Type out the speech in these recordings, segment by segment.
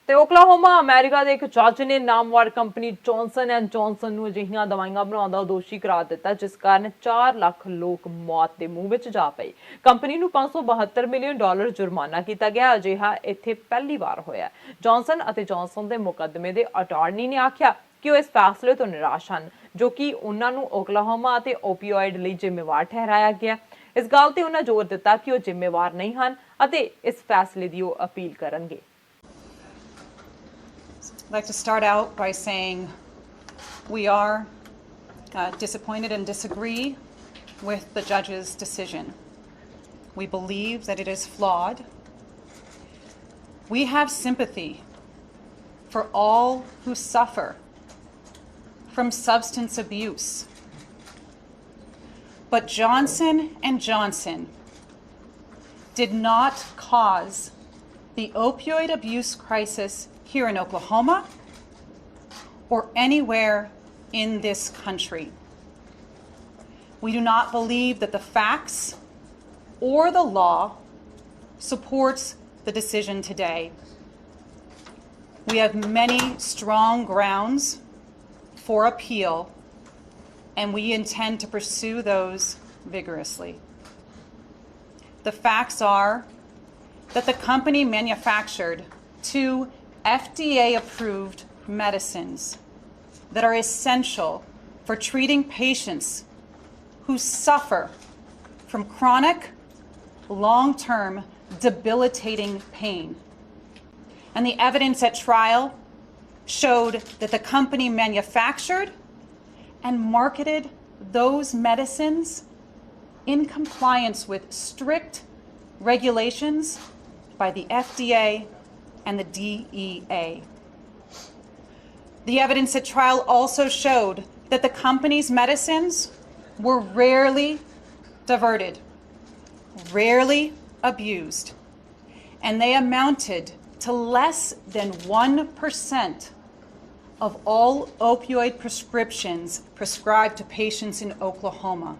ਤੇ Oklahoma America ਦੇ ਇੱਕ ਜੱਜ ਨੇ ਨਾਮਵਰ ਕੰਪਨੀ ਜੌਨਸਨ ਐਂਡ ਜੌਨਸਨ ਨੂੰ ਅਜਿਹੀਆਂ ਦਵਾਈਆਂ ਬਣਾਉਣ ਦਾ ਦੋਸ਼ੀ ਕਰਾਰ ਦਿੱਤਾ, ਜਿਸ ਕਾਰਨ 4 ਲੱਖ ਲੋਕ ਮੌਤ ਦੇ ਮੂੰਹ ਵਿੱਚ ਜਾ ਪਏ। ਕੰਪਨੀ ਨੂੰ $572 ਮਿਲੀਅਨ ਜੁਰਮਾਨਾ ਕੀਤਾ ਗਿਆ। ਅਜਿਹਾ ਇੱਥੇ ਪਹਿਲੀ ਵਾਰ ਹੋਇਆ। ਜੌਨਸਨ ਅਤੇ ਜੌਨਸਨ ਦੇ ਮੁਕੱਦਮੇ ਦੇ ਅਟਾਰਨੀ ਨੇ ਆਖਿਆ ਕਿ ਉਹ ਇਸ ਫੈਸਲੇ ਤੋਂ ਨਿਰਾਸ਼ ਹਨ, ਜੋ ਕਿ ਉਹਨਾਂ ਨੂੰ ਓਕਲਾਹੋਮਾ ਅਤੇ ਓਪੀਓਇਡ ਲਈ ਜ਼ਿੰਮੇਵਾਰ ਠਹਿਰਾਇਆ ਗਿਆ। ਇਸ ਗੱਲ ਤੇ ਉਹਨਾਂ ਜ਼ੋਰ ਦਿੱਤਾ ਕਿ ਉਹ ਜ਼ਿੰਮੇਵਾਰ ਨਹੀਂ ਹਨ ਅਤੇ ਇਸ ਫੈਸਲੇ ਦੀ ਉਹ ਅਪੀਲ ਕਰਨਗੇ। I'd like to start out by saying we are disappointed and disagree with the judge's decision. We believe that it is flawed. We have sympathy for all who suffer from substance abuse. But Johnson & Johnson did not cause the opioid abuse crisis here in Oklahoma or anywhere in this country. We do not believe that the facts or the law supports the decision today. We have many strong grounds for appeal, and we intend to pursue those vigorously. The facts are that the company manufactured 2 FDA-approved medicines that are essential for treating patients who suffer from chronic, long-term, debilitating pain. And the evidence at trial showed that the company manufactured and marketed those medicines in compliance with strict regulations by the FDA and the DEA. The evidence at trial also showed that the company's medicines were rarely diverted, rarely abused, and they amounted to less than 1% of all opioid prescriptions prescribed to patients in Oklahoma.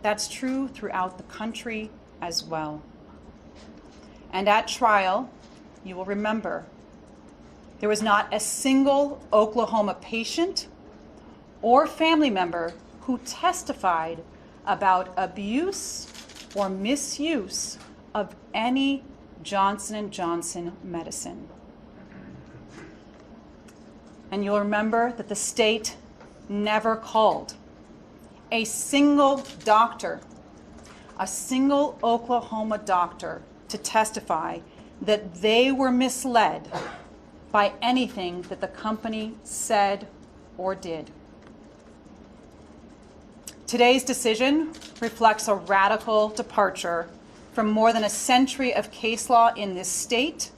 That's true throughout the country as well. And at trial, you will remember, there was not a single Oklahoma patient or family member who testified about abuse or misuse of any Johnson & Johnson medicine. And you'll remember that the state never called a single doctor, a single Oklahoma doctor, to testify that they were misled by anything that the company said or did. Today's decision reflects a radical departure from more than a century of case law in this state.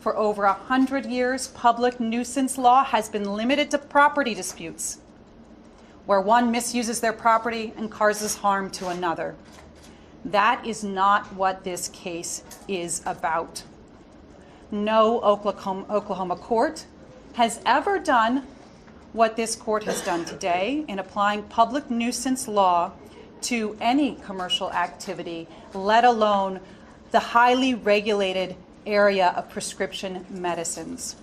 For over 100 years, public nuisance law has been limited to property disputes, where one misuses their property and causes harm to another. That is not what this case is about. No Oklahoma court has ever done what this court has done today in applying public nuisance law to any commercial activity, let alone the highly regulated area of prescription medicines.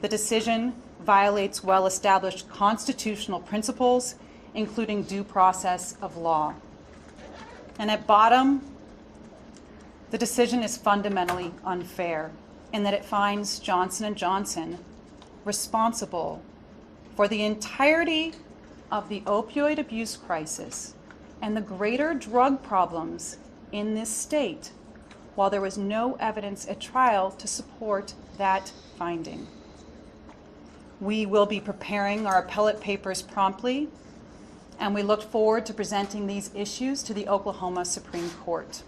The decision violates well-established constitutional principles, including due process of law. And at bottom, the decision is fundamentally unfair in that it finds Johnson & Johnson responsible for the entirety of the opioid abuse crisis and the greater drug problems in this state, while there was no evidence at trial to support that finding. We will be preparing our appellate papers promptly, and we look forward to presenting these issues to the Oklahoma Supreme Court.